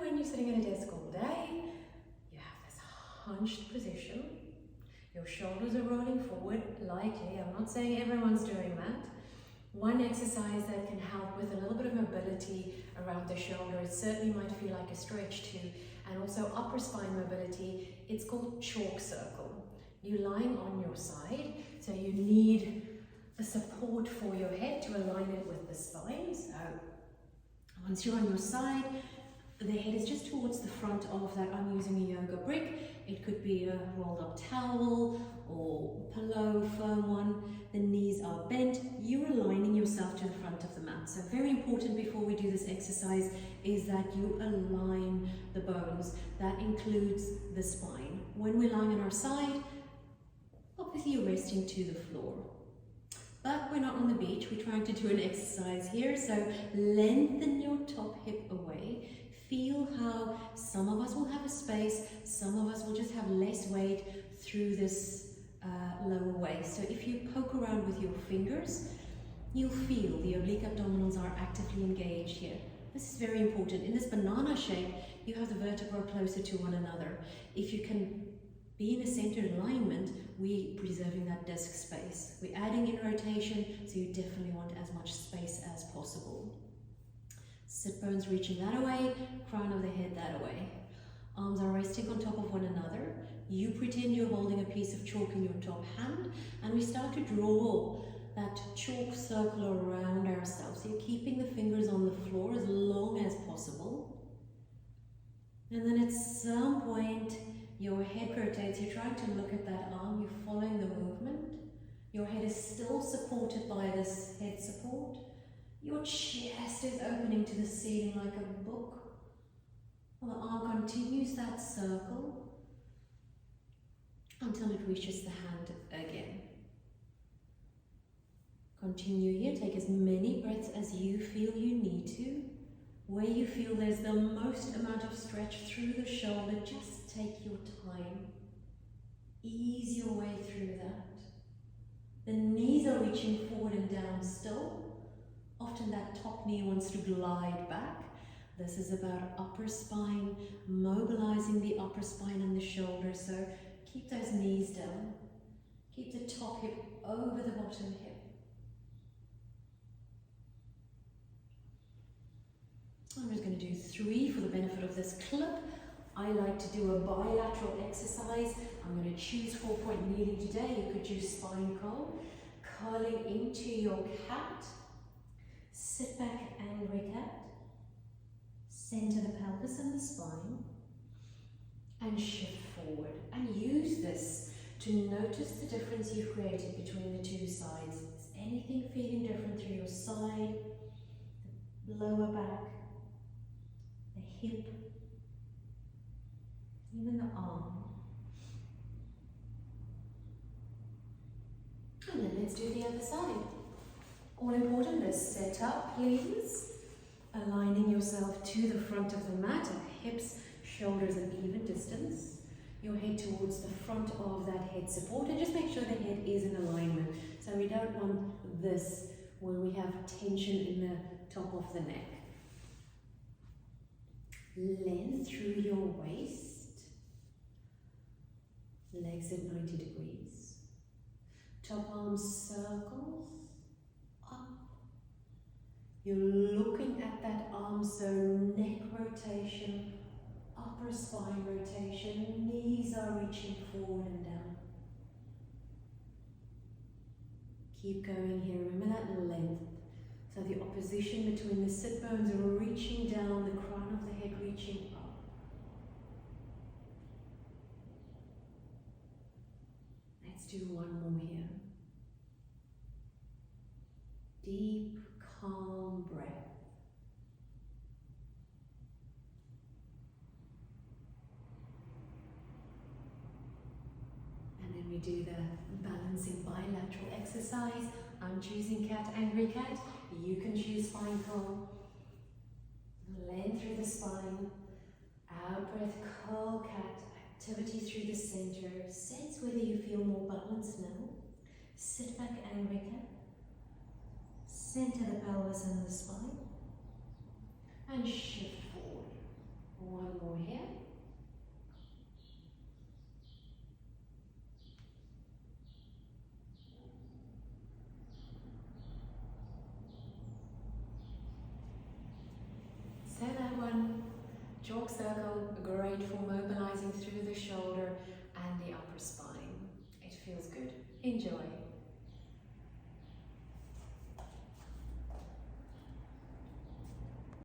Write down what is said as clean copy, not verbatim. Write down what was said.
when you're sitting at a desk all day, you have this hunched position. Your shoulders are rolling forward lightly. I'm not saying everyone's doing that. One exercise that can help with a little bit of mobility around the shoulder, it certainly might feel like a stretch too, and also upper spine mobility, it's called chalk circle. You're lying on your side, so you need the support for your head to align it with the spine. So once you're on your side, the head is just towards the front of that. I'm using a yoga brick. It could be a rolled up towel or pillow, firm one. The knees are bent. You're aligning yourself to the front of the mat. So very important before we do this exercise is that you align the bones. That includes the spine. When we're lying on our side, obviously you're resting to the floor. But we're not on the beach, we're trying to do an exercise here. So lengthen your top hip away. Feel how some of us will have a space, some of us will just have less weight through this lower waist. So if you poke around with your fingers, you'll feel the oblique abdominals are actively engaged here. This is very important. In this banana shape, you have the vertebrae closer to one another. If you can be in a centered alignment, we're preserving that disc space. We're adding in rotation, so you definitely want as much space as possible. Sit bones reaching that away, crown of the head that away. Arms are resting on top of one another. You pretend you're holding a piece of chalk in your top hand, and we start to draw that chalk circle around ourselves. So you're keeping the fingers on the floor as long as possible. And then at some point, your head rotates. You're trying to look at that arm. You're following the movement. Your head is still supported by this head support. Your chest is opening to the ceiling like a book. The arm continues that circle until it reaches the hand again. Continue here. Take as many breaths as you feel you need to. Where you feel there's the most amount of stretch through the shoulder, just take your time. Ease your way through that. The knees are reaching forward and down still. Often that top knee wants to glide back. This is about upper spine, mobilizing the upper spine and the shoulder. So keep those knees down. Keep the top hip over the bottom hip. I'm just going to do 3 for the benefit of this clip. I like to do a bilateral exercise. I'm going to choose 4-point kneeling today. You could choose spine curl. Curling into your cat. Sit back, angry cat. Center the pelvis and the spine. And shift forward. And use this to notice the difference you've created between the two sides. Is anything feeling different through your side, the lower back, the hip, even the arm? And then let's do the other side. All important, this set up, please. Aligning yourself to the front of the mat, hips, shoulders at even distance. Your head towards the front of that head support, and just make sure the head is in alignment. So we don't want this where we have tension in the top of the neck. Length through your waist. Legs at 90 degrees. Top arm circles up. You're looking at that arm, so neck rotation, upper spine rotation, knees are reaching forward and down. Keep going here, remember that length. So the opposition between the sit bones are reaching down, the crown of the head reaching up. Let's do one more here. Deep, calm breath. And then we do the balancing bilateral exercise. I'm choosing cat, angry cat. You can choose spine curl. Length through the spine. Out breath, curl cat. Activity through the center. Sense whether you feel more balanced now. Sit back, angry cat. Center the pelvis and the spine. And shift forward. here. So that one, chalk circle, great for mobilizing through the shoulder and the upper spine. It feels good. Enjoy.